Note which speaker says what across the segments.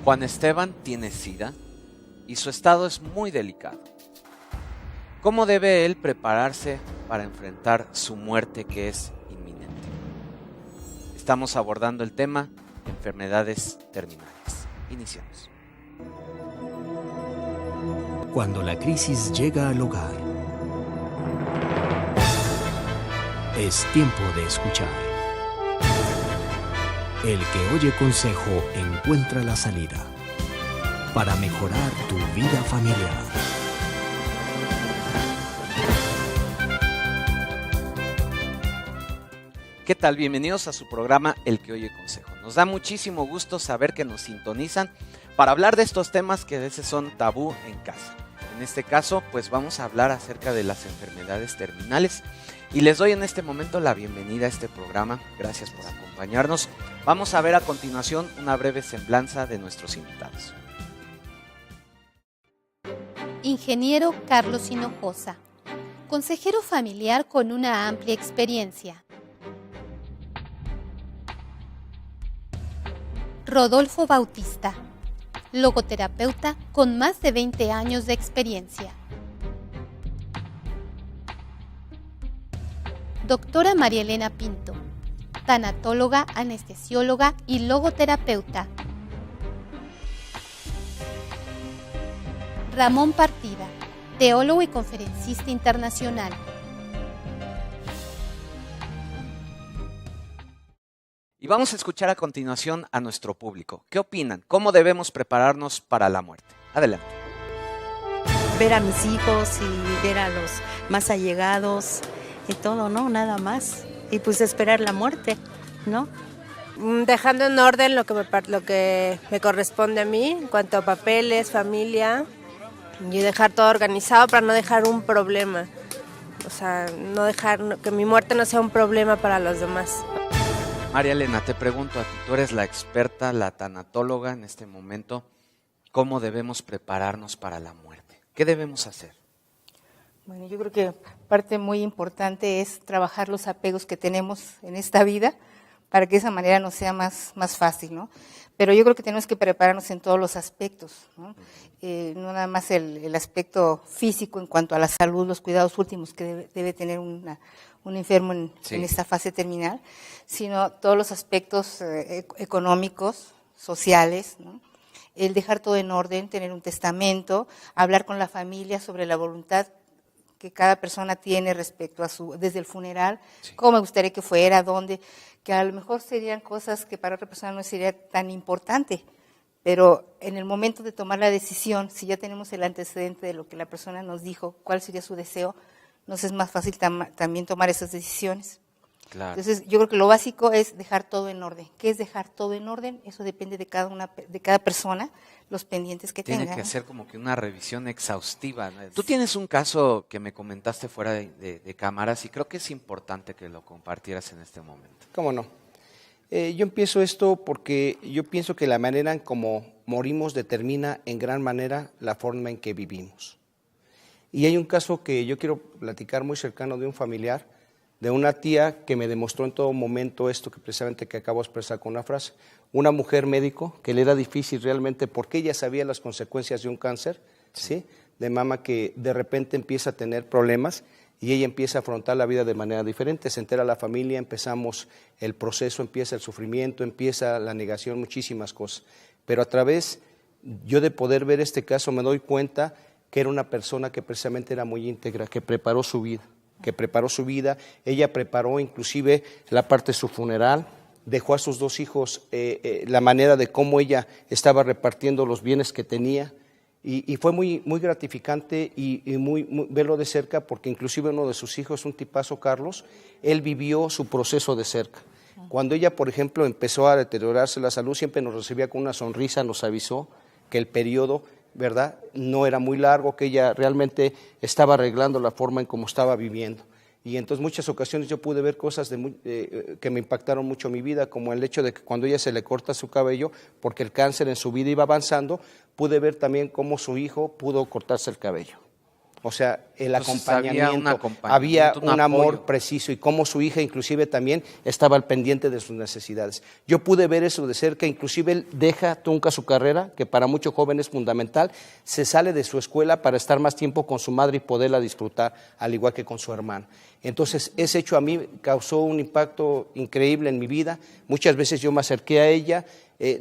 Speaker 1: Juan Esteban tiene SIDA y su estado es muy delicado. ¿Cómo debe él prepararse para enfrentar su muerte que es inminente? Estamos abordando el tema enfermedades terminales. Iniciamos.
Speaker 2: Cuando la crisis llega al hogar, es tiempo de escuchar. El que oye consejo encuentra la salida para mejorar tu vida familiar.
Speaker 1: ¿Qué tal? Bienvenidos a su programa El que oye consejo. Nos da muchísimo gusto saber que nos sintonizan para hablar de estos temas que a veces son tabú en casa. En este caso, pues vamos a hablar acerca de las enfermedades terminales y les doy en este momento la bienvenida a este programa. Gracias por acompañarnos. Vamos a ver a continuación una breve semblanza de nuestros invitados.
Speaker 3: Ingeniero Carlos Hinojosa, consejero familiar con una amplia experiencia. Rodolfo Bautista, logoterapeuta con más de 20 años de experiencia. Doctora María Elena Pinto, tanatóloga, anestesióloga y logoterapeuta. Ramón Partida, teólogo y conferencista internacional.
Speaker 1: Y vamos a escuchar a continuación a nuestro público. ¿Qué opinan? ¿Cómo debemos prepararnos para la muerte? Adelante.
Speaker 4: Ver a mis hijos y ver a los más allegados y todo, ¿no? Nada más. Y pues esperar la muerte, ¿no?
Speaker 5: Dejando en orden lo que me corresponde a mí, en cuanto a papeles, familia, y dejar todo organizado para no dejar un problema. O sea, no dejar que mi muerte no sea un problema para los demás.
Speaker 1: María Elena, te pregunto a ti, tú eres la experta, la tanatóloga en este momento. ¿Cómo debemos prepararnos para la muerte? ¿Qué debemos hacer?
Speaker 6: Bueno, yo creo que parte muy importante es trabajar los apegos que tenemos en esta vida para que de esa manera nos sea más fácil, ¿no? Pero yo creo que tenemos que prepararnos en todos los aspectos, ¿no? No nada más el aspecto físico en cuanto a la salud, los cuidados últimos que debe tener un enfermo en esta fase terminal, sino todos los aspectos económicos, sociales, ¿no? El dejar todo en orden, tener un testamento, hablar con la familia sobre la voluntad que cada persona tiene respecto a desde el funeral, cómo me gustaría que fuera, dónde, que a lo mejor serían cosas que para otra persona no sería tan importante, pero en el momento de tomar la decisión, si ya tenemos el antecedente de lo que la persona nos dijo, cuál sería su deseo, nos es más fácil también tomar esas decisiones.
Speaker 1: Claro.
Speaker 6: Entonces, yo creo que lo básico es dejar todo en orden. ¿Qué es dejar todo en orden? Eso depende de cada persona, los pendientes que tenga.
Speaker 1: Tiene que hacer como que una revisión exhaustiva, ¿no? Tú tienes un caso que me comentaste fuera de cámaras y creo que es importante que lo compartieras en este momento.
Speaker 7: ¿Cómo no? Yo empiezo esto porque yo pienso que la manera en cómo morimos determina en gran manera la forma en que vivimos. Y hay un caso que yo quiero platicar muy cercano de un familiar, de una tía que me demostró en todo momento esto que precisamente que acabo de expresar con una frase. Una mujer médico que le era difícil realmente porque ella sabía las consecuencias de un cáncer, ¿sí? De mama que de repente empieza a tener problemas y ella empieza a afrontar la vida de manera diferente. Se entera la familia, empezamos el proceso, empieza el sufrimiento, empieza la negación, muchísimas cosas. Pero a través yo de poder ver este caso me doy cuenta que era una persona que precisamente era muy íntegra, que preparó su vida. Ella preparó inclusive la parte de su funeral, dejó a sus dos hijos la manera de cómo ella estaba repartiendo los bienes que tenía y fue muy gratificante y muy verlo de cerca porque inclusive uno de sus hijos, un tipazo Carlos, él vivió su proceso de cerca. Cuando ella, por ejemplo, empezó a deteriorarse la salud, siempre nos recibía con una sonrisa, nos avisó que el periodo, ¿verdad?, no era muy largo, que ella realmente estaba arreglando la forma en cómo estaba viviendo. Y entonces muchas ocasiones yo pude ver cosas que me impactaron mucho mi vida, como el hecho de que cuando ella se le corta su cabello, porque el cáncer en su vida iba avanzando, pude ver también cómo su hijo pudo cortarse el cabello. O sea, el
Speaker 1: Entonces, había un
Speaker 7: acompañamiento,
Speaker 1: acompañamiento,
Speaker 7: había
Speaker 1: un
Speaker 7: un amor
Speaker 1: apoyo.
Speaker 7: preciso y cómo su hija inclusive también estaba al pendiente de sus necesidades. Yo pude ver eso de cerca, inclusive él trunca su carrera, que para muchos jóvenes es fundamental, se sale de su escuela para estar más tiempo con su madre y poderla disfrutar, al igual que con su hermano. Entonces, ese hecho a mí causó un impacto increíble en mi vida. Muchas veces yo me acerqué a ella,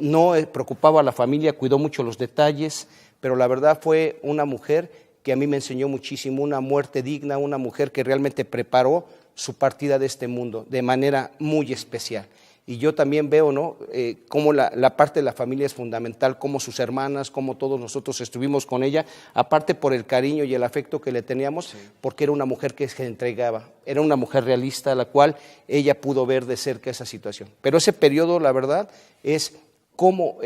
Speaker 7: no preocupaba a la familia, cuidó mucho los detalles, pero la verdad fue una mujer que a mí me enseñó muchísimo, una muerte digna, una mujer que realmente preparó su partida de este mundo de manera muy especial. Y yo también veo, ¿no?, cómo la parte de la familia es fundamental, cómo sus hermanas, cómo todos nosotros estuvimos con ella, aparte por el cariño y el afecto que le teníamos, porque era una mujer que se entregaba, era una mujer realista, a la cual ella pudo ver de cerca esa situación. Pero ese periodo, la verdad, es cómo,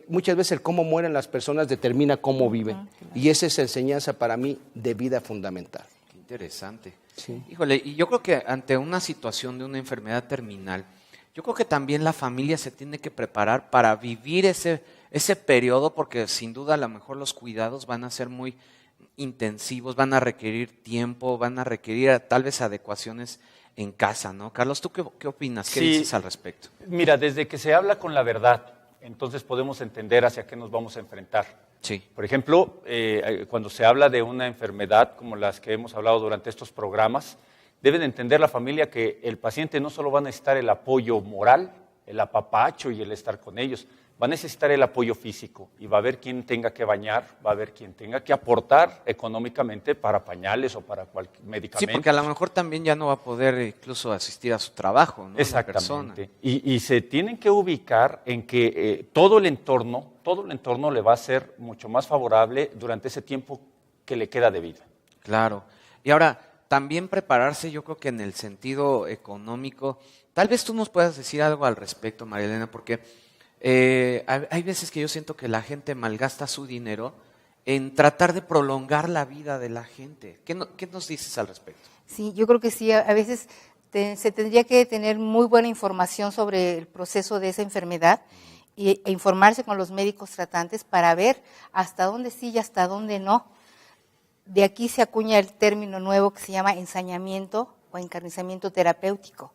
Speaker 7: muchas veces el cómo mueren las personas determina cómo viven. Y esa es enseñanza para mí de vida fundamental.
Speaker 1: Qué interesante.
Speaker 7: Sí.
Speaker 1: Híjole, y yo creo que ante una situación de una enfermedad terminal, yo creo que también la familia se tiene que preparar para vivir ese periodo, porque sin duda a lo mejor los cuidados van a ser muy intensivos, van a requerir tiempo, van a requerir tal vez adecuaciones en casa, ¿no? Carlos, ¿tú qué opinas? ¿Qué dices al respecto?
Speaker 8: Mira, desde que se habla con la verdad, entonces podemos entender hacia qué nos vamos a enfrentar.
Speaker 1: Sí.
Speaker 8: Por ejemplo, cuando se habla de una enfermedad como las que hemos hablado durante estos programas, deben entender la familia que el paciente no solo va a necesitar el apoyo moral, el apapacho y el estar con ellos, va a necesitar el apoyo físico y va a haber quien tenga que bañar, va a haber quien tenga que aportar económicamente para pañales o para cualquier medicamento.
Speaker 1: Sí, porque a lo mejor también ya no va a poder incluso asistir a su trabajo, ¿no?
Speaker 8: Exactamente. Y se tienen que ubicar en que todo el entorno le va a ser mucho más favorable durante ese tiempo que le queda de vida.
Speaker 1: Claro. Y ahora, también prepararse, yo creo que en el sentido económico, tal vez tú nos puedas decir algo al respecto, María Elena, porque hay veces que yo siento que la gente malgasta su dinero en tratar de prolongar la vida de la gente. ¿Qué nos dices al respecto?
Speaker 6: Sí, yo creo que sí, a veces se tendría que tener muy buena información sobre el proceso de esa enfermedad e informarse con los médicos tratantes para ver hasta dónde sí y hasta dónde no. De aquí se acuña el término nuevo que se llama ensañamiento o encarnizamiento terapéutico,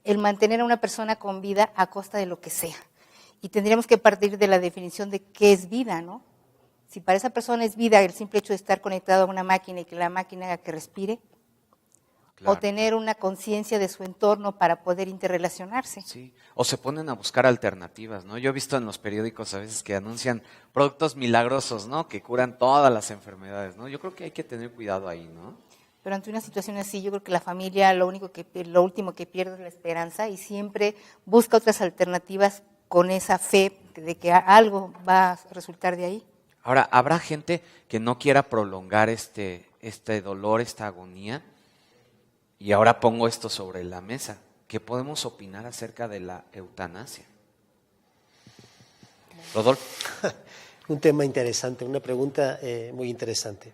Speaker 6: el mantener a una persona con vida a costa de lo que sea. Y tendríamos que partir de la definición de qué es vida, ¿no? Si para esa persona es vida el simple hecho de estar conectado a una máquina y que la máquina haga que respire,
Speaker 1: Claro.
Speaker 6: o tener una conciencia de su entorno para poder interrelacionarse.
Speaker 1: Sí, o se ponen a buscar alternativas, ¿no? Yo he visto en los periódicos a veces que anuncian productos milagrosos, ¿no? Que curan todas las enfermedades, ¿no? Yo creo que hay que tener cuidado ahí, ¿no?
Speaker 6: Pero ante una situación así, yo creo que la familia lo último que pierde es la esperanza y siempre busca otras alternativas con esa fe de que algo va a resultar de ahí.
Speaker 1: Ahora, ¿habrá gente que no quiera prolongar este dolor, esta agonía? Y ahora pongo esto sobre la mesa. ¿Qué podemos opinar acerca de la eutanasia? Rodolfo.
Speaker 9: Un tema interesante, una pregunta muy interesante.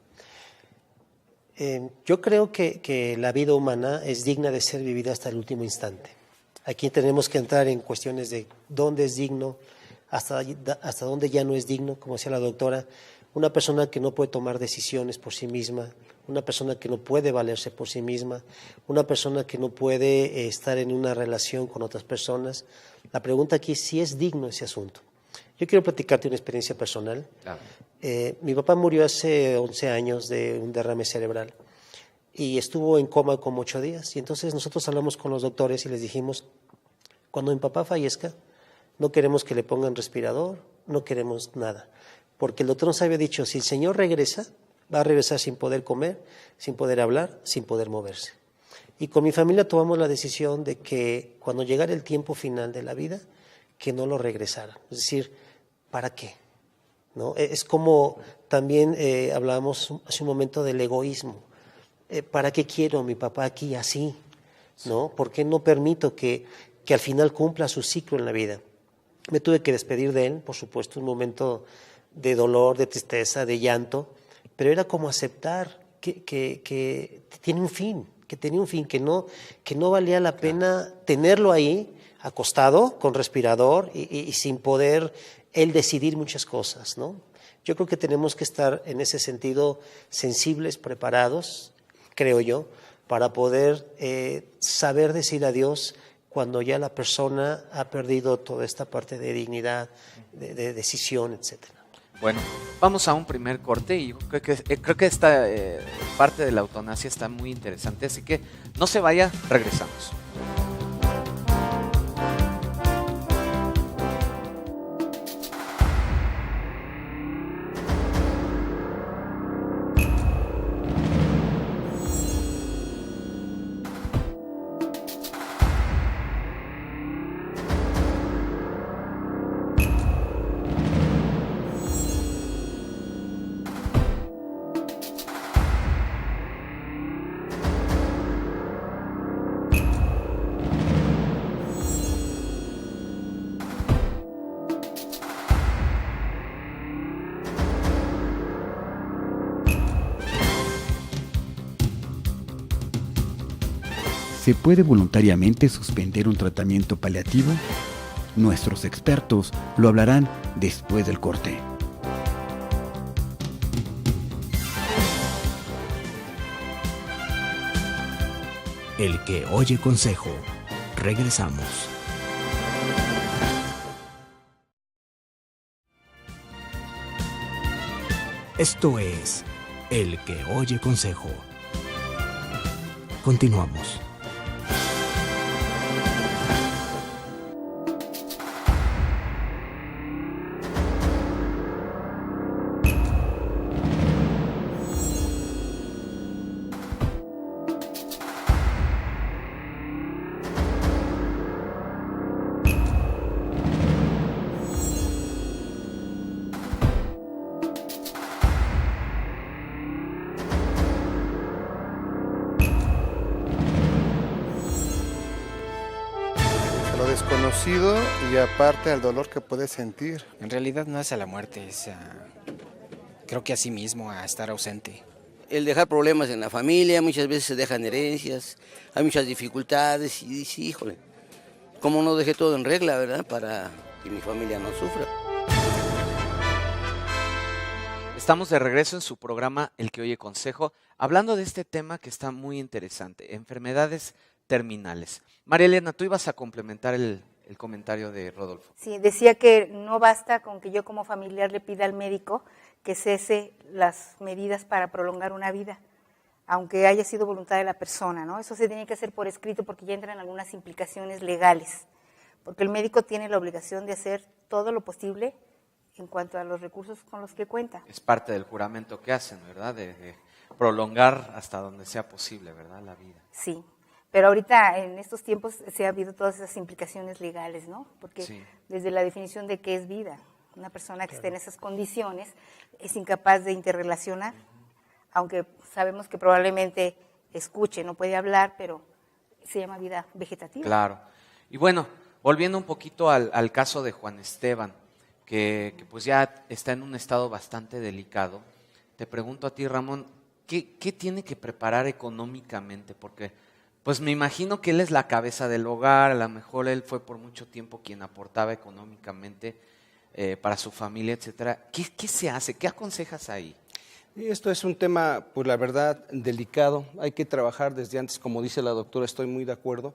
Speaker 9: Yo creo que la vida humana es digna de ser vivida hasta el último instante. Aquí tenemos que entrar en cuestiones de dónde es digno, hasta dónde ya no es digno, como decía la doctora. Una persona que no puede tomar decisiones por sí misma, una persona que no puede valerse por sí misma, una persona que no puede estar en una relación con otras personas. La pregunta aquí es si es digno ese asunto. Yo quiero platicarte una experiencia personal.
Speaker 1: Claro.
Speaker 9: Mi papá murió hace 11 años de un derrame cerebral y estuvo en coma como 8 días. Y entonces nosotros hablamos con los doctores y les dijimos, cuando mi papá fallezca, no queremos que le pongan respirador, no queremos nada. Porque el doctor nos había dicho, si el Señor regresa, va a regresar sin poder comer, sin poder hablar, sin poder moverse. Y con mi familia tomamos la decisión de que cuando llegara el tiempo final de la vida, que no lo regresara. Es decir, ¿para qué? ¿No? Es como también hablábamos hace un momento del egoísmo. ¿Para qué quiero a mi papá aquí así? ¿No? ¿Por qué no permito que al final cumpla su ciclo en la vida? Me tuve que despedir de él, por supuesto, un momento de dolor, de tristeza, de llanto, pero era como aceptar que tiene un fin, que tenía un fin, que no valía la pena tenerlo ahí, acostado, con respirador y sin poder él decidir muchas cosas, ¿no? Yo creo que tenemos que estar en ese sentido sensibles, preparados, creo yo, para poder saber decir adiós cuando ya la persona ha perdido toda esta parte de dignidad, de decisión, etcétera.
Speaker 1: Bueno, vamos a un primer corte y creo que esta parte de la eutanasia está muy interesante, así que no se vaya, regresamos.
Speaker 10: ¿Se puede voluntariamente suspender un tratamiento paliativo? Nuestros expertos lo hablarán después del corte.
Speaker 2: El que oye consejo. Regresamos. Esto es El que oye consejo. Continuamos.
Speaker 11: Desconocido y aparte el dolor que puedes sentir.
Speaker 12: En realidad no es a la muerte, creo que a sí mismo, a estar ausente.
Speaker 13: El dejar problemas en la familia, muchas veces se dejan herencias, hay muchas dificultades y dice, híjole, ¿cómo no dejé todo en regla, verdad? Para que mi familia no sufra.
Speaker 1: Estamos de regreso en su programa El que oye consejo, hablando de este tema que está muy interesante, enfermedades terminales. María Elena, tú ibas a complementar el comentario de Rodolfo.
Speaker 6: Sí, decía que no basta con que yo como familiar le pida al médico que cese las medidas para prolongar una vida, aunque haya sido voluntad de la persona, ¿no? Eso se tiene que hacer por escrito porque ya entran algunas implicaciones legales, porque el médico tiene la obligación de hacer todo lo posible en cuanto a los recursos con los que cuenta.
Speaker 1: Es parte del juramento que hacen, ¿verdad? De prolongar hasta donde sea posible, ¿verdad? La vida.
Speaker 6: Sí. Pero ahorita, en estos tiempos, se ha habido todas esas implicaciones legales, ¿no? Porque sí, desde la definición de qué es vida, una persona que esté en esas condiciones es incapaz de interrelacionar, aunque sabemos que probablemente escuche, no puede hablar, pero se llama vida vegetativa.
Speaker 1: Claro. Y bueno, volviendo un poquito al caso de Juan Esteban, que pues ya está en un estado bastante delicado, te pregunto a ti, Ramón, ¿qué tiene que preparar económicamente? Porque pues me imagino que él es la cabeza del hogar, a lo mejor él fue por mucho tiempo quien aportaba económicamente para su familia, etcétera. ¿Qué se hace? ¿Qué aconsejas ahí?
Speaker 7: Esto es un tema, pues la verdad, delicado. Hay que trabajar desde antes, como dice la doctora, estoy muy de acuerdo.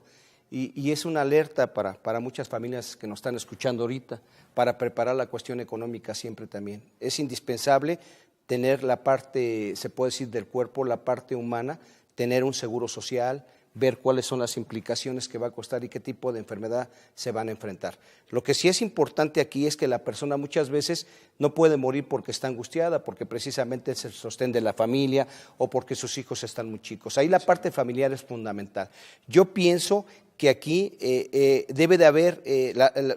Speaker 7: Y es una alerta para muchas familias que nos están escuchando ahorita, para preparar la cuestión económica siempre también. Es indispensable tener la parte, se puede decir, del cuerpo, la parte humana, tener un seguro social, ver cuáles son las implicaciones que va a costar y qué tipo de enfermedad se van a enfrentar. Lo que sí es importante aquí es que la persona muchas veces no puede morir porque está angustiada, porque precisamente es el sostén de la familia o porque sus hijos están muy chicos. Ahí la parte familiar es fundamental. Yo pienso que aquí debe de haber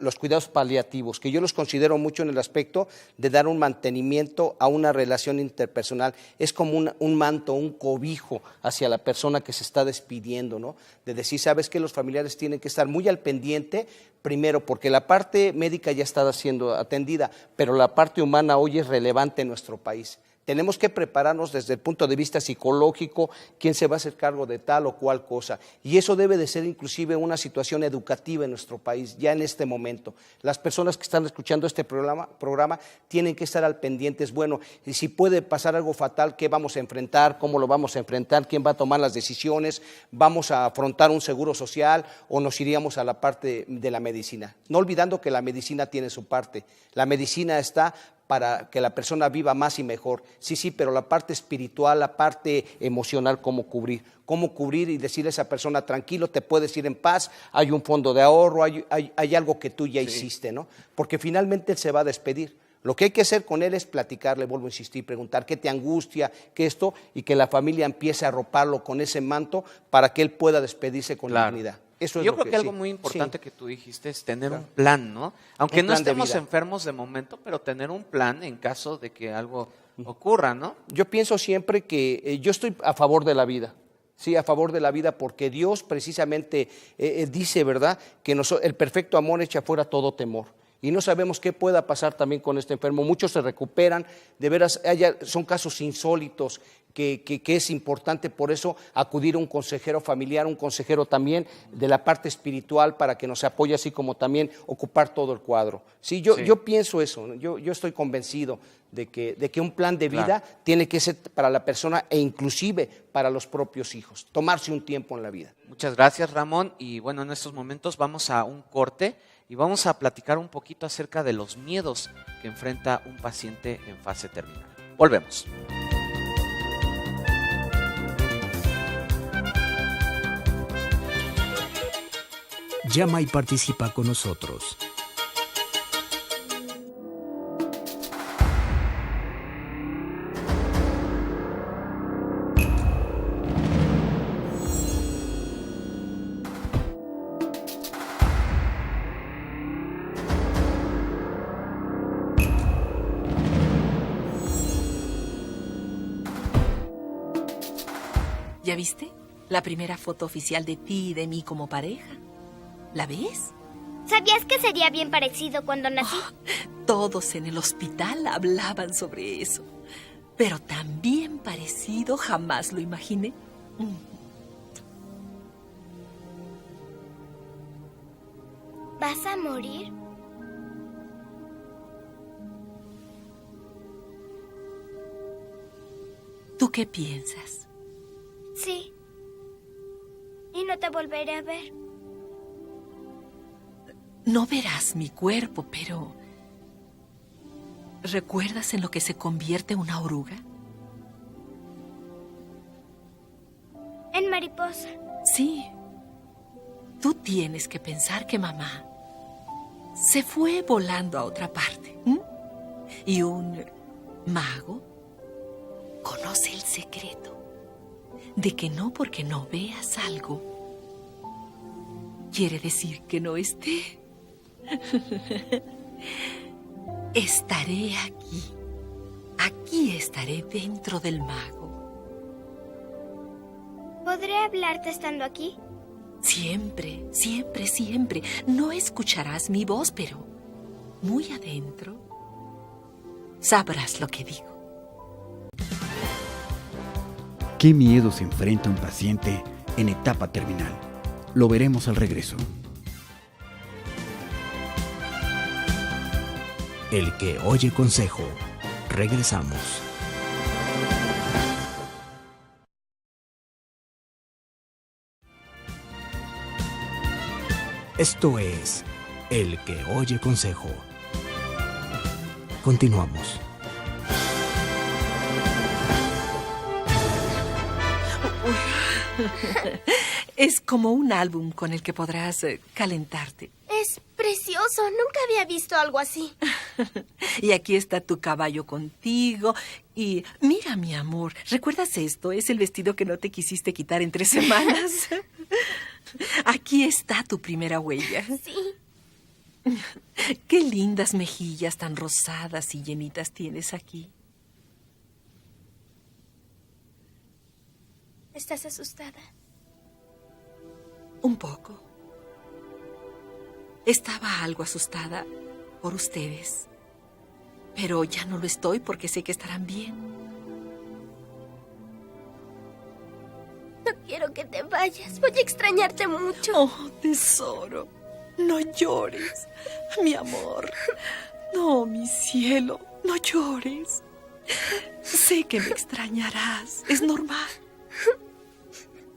Speaker 7: los cuidados paliativos, que yo los considero mucho en el aspecto de dar un mantenimiento a una relación interpersonal. Es como un manto, un cobijo hacia la persona que se está despidiendo, ¿no? De decir, sabes que los familiares tienen que estar muy al pendiente, primero porque la parte médica ya está siendo atendida, pero la parte humana hoy es relevante en nuestro país. Tenemos que prepararnos desde el punto de vista psicológico, quién se va a hacer cargo de tal o cual cosa. Y eso debe de ser inclusive una situación educativa en nuestro país, ya en este momento. Las personas que están escuchando este programa tienen que estar al pendiente. Bueno, y si puede pasar algo fatal, ¿qué vamos a enfrentar? ¿Cómo lo vamos a enfrentar? ¿Quién va a tomar las decisiones? ¿Vamos a afrontar un seguro social o nos iríamos a la parte de la medicina? No olvidando que la medicina tiene su parte. La medicina está para que la persona viva más y mejor. Sí, pero la parte espiritual, la parte emocional, cómo cubrir y decirle a esa persona, tranquilo, te puedes ir en paz, hay un fondo de ahorro, hay algo que tú ya hiciste, ¿no? Porque finalmente él se va a despedir. Lo que hay que hacer con él es platicarle, vuelvo a insistir, preguntar qué te angustia, qué esto, y que la familia empiece a arroparlo con ese manto para que él pueda despedirse con dignidad. Eso es
Speaker 1: Yo
Speaker 7: lo
Speaker 1: creo que algo muy importante que tú dijiste es tener un plan, ¿no? Aunque no estemos enfermos de momento, pero tener un plan en caso de que algo ocurra, ¿no?
Speaker 7: Yo pienso siempre que yo estoy a favor de la vida. Sí, a favor de la vida, porque Dios precisamente dice, ¿verdad?, que el perfecto amor echa fuera todo temor. Y no sabemos qué pueda pasar también con este enfermo. Muchos se recuperan, de veras, son casos insólitos que es importante por eso acudir a un consejero familiar, un consejero también de la parte espiritual para que nos apoye, así como también ocupar todo el cuadro. Sí, yo pienso eso, yo estoy convencido de que un plan de vida tiene que ser para la persona e inclusive para los propios hijos, tomarse un tiempo en la vida.
Speaker 1: Muchas gracias, Ramón, y bueno, en estos momentos vamos a un corte y vamos a platicar un poquito acerca de los miedos que enfrenta un paciente en fase terminal. Volvemos.
Speaker 2: Llama y participa con nosotros.
Speaker 14: ¿Ya viste? La primera foto oficial de ti y de mí como pareja. ¿La ves?
Speaker 15: ¿Sabías que sería bien parecido cuando nací?
Speaker 14: Todos en el hospital hablaban sobre eso. Pero tan bien parecido jamás lo imaginé.
Speaker 15: ¿Vas a morir?
Speaker 14: ¿Tú qué piensas?
Speaker 15: Sí. Y no te volveré a ver.
Speaker 14: No verás mi cuerpo, pero... ¿recuerdas en lo que se convierte una oruga?
Speaker 15: En mariposa.
Speaker 14: Sí. Tú tienes que pensar que mamá se fue volando a otra parte. Y un mago conoce el secreto de que no porque no veas algo quiere decir que no esté. Estaré aquí. Aquí estaré dentro del mago.
Speaker 15: ¿Podré hablarte estando aquí?
Speaker 14: Siempre, siempre, siempre. No escucharás mi voz, pero muy adentro sabrás lo que digo.
Speaker 10: ¿Qué miedo se enfrenta un paciente en etapa terminal? Lo veremos al regreso.
Speaker 2: El que oye consejo. Regresamos. Esto es El que oye consejo. Continuamos.
Speaker 14: Es como un álbum con el que podrás calentarte.
Speaker 15: Es precioso. Nunca había visto algo así.
Speaker 14: Y aquí está tu caballo contigo. Y mira, mi amor, ¿recuerdas esto? Es el vestido que no te quisiste quitar en 3 semanas. Aquí está tu primera huella.
Speaker 15: Sí.
Speaker 14: Qué lindas mejillas tan rosadas y llenitas tienes aquí.
Speaker 15: ¿Estás asustada?
Speaker 14: Un poco. Estaba algo asustada por ustedes. Pero ya no lo estoy porque sé que estarán bien.
Speaker 15: quiero que te vayas. Voy a extrañarte mucho.
Speaker 14: Oh, tesoro, no llores. Mi amor. No, mi cielo, no llores. Sé que me extrañarás. Es normal.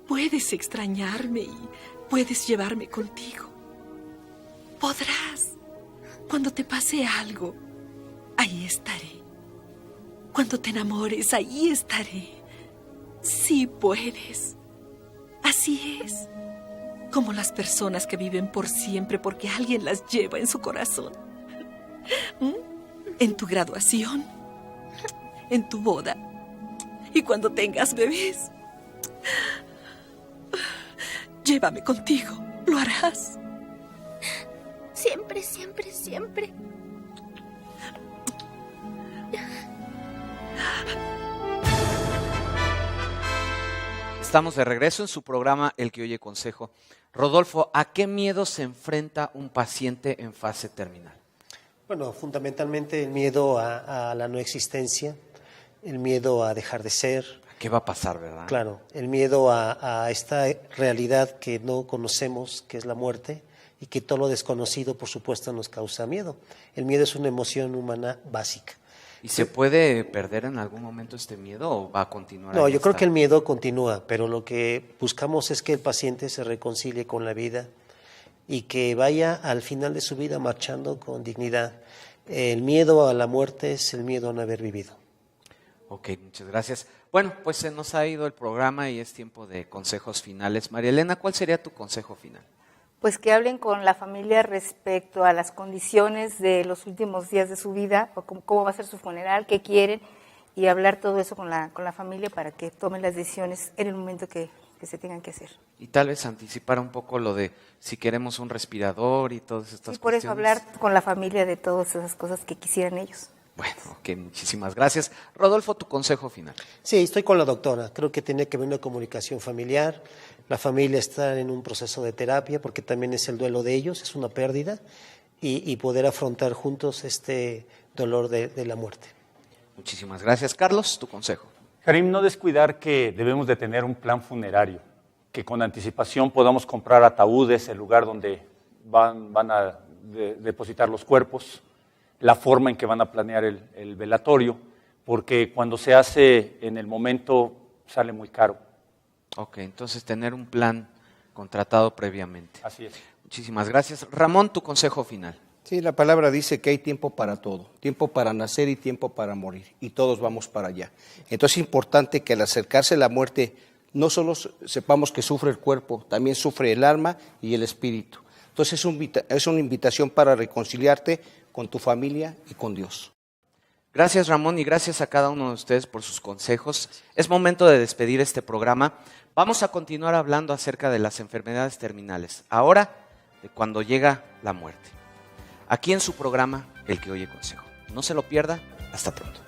Speaker 14: Puedes extrañarme y puedes llevarme contigo. Podrás. Cuando te pase algo, ahí estaré. Cuando te enamores, ahí estaré. Sí puedes. Así es. Como las personas que viven por siempre porque alguien las lleva en su corazón. En tu graduación, en tu boda y cuando tengas bebés. Llévame contigo. ¿Lo harás?
Speaker 15: Siempre, siempre, siempre.
Speaker 1: Estamos de regreso en su programa El que oye consejo. Rodolfo, ¿a qué miedo se enfrenta un paciente en fase terminal?
Speaker 9: Bueno, fundamentalmente el miedo a la no existencia, el miedo a dejar de ser.
Speaker 1: ¿Qué va a pasar, verdad?
Speaker 9: Claro, el miedo a esta realidad que no conocemos, que es la muerte, y que todo lo desconocido, por supuesto, nos causa miedo. El miedo es una emoción humana básica.
Speaker 1: ¿Y se puede perder en algún momento este miedo o va a continuar?
Speaker 9: No, yo creo que el miedo continúa, pero lo que buscamos es que el paciente se reconcilie con la vida y que vaya al final de su vida marchando con dignidad. El miedo a la muerte es el miedo a no haber vivido.
Speaker 1: Ok, muchas gracias. Bueno, pues se nos ha ido el programa y es tiempo de consejos finales. María Elena, ¿cuál sería tu consejo final?
Speaker 6: Pues que hablen con la familia respecto a las condiciones de los últimos días de su vida, o cómo va a ser su funeral, qué quieren, y hablar todo eso con la familia para que tomen las decisiones en el momento que se tengan que hacer.
Speaker 1: Y tal vez anticipar un poco lo de si queremos un respirador y todas estas
Speaker 6: por
Speaker 1: cuestiones.
Speaker 6: eso hablar con la familia de todas esas cosas que quisieran ellos.
Speaker 1: Bueno, ok, muchísimas gracias. Rodolfo, tu consejo final.
Speaker 9: Sí, estoy con la doctora. Creo que tiene que haber una comunicación familiar. La familia está en un proceso de terapia porque también es el duelo de ellos, es una pérdida, y poder afrontar juntos este dolor de la muerte.
Speaker 1: Muchísimas gracias. Carlos, tu consejo.
Speaker 8: Karim, no descuidar que debemos de tener un plan funerario, que con anticipación podamos comprar ataúdes, el lugar donde van a depositar los cuerpos, la forma en que van a planear el velatorio, porque cuando se hace en el momento sale muy caro.
Speaker 1: Ok, entonces tener un plan contratado previamente.
Speaker 8: Así es.
Speaker 1: Muchísimas gracias. Ramón, tu consejo final.
Speaker 7: Sí, la palabra dice que hay tiempo para todo, tiempo para nacer y tiempo para morir, y todos vamos para allá. Entonces es importante que al acercarse a la muerte no solo sepamos que sufre el cuerpo, también sufre el alma y el espíritu. Entonces es una invitación para reconciliarte con tu familia y con Dios.
Speaker 1: Gracias, Ramón, y gracias a cada uno de ustedes por sus consejos. Es momento de despedir este programa. Vamos a continuar hablando acerca de las enfermedades terminales, ahora de cuando llega la muerte. Aquí en su programa, El que oye consejo. No se lo pierda. Hasta pronto.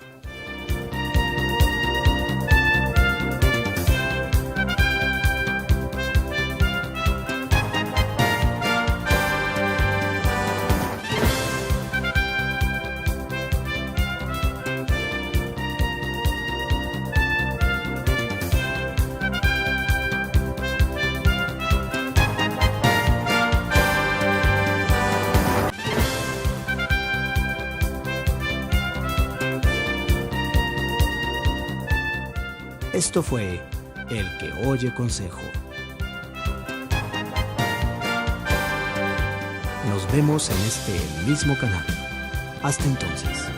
Speaker 2: Esto fue El que oye consejo. Nos vemos en este mismo canal. Hasta entonces.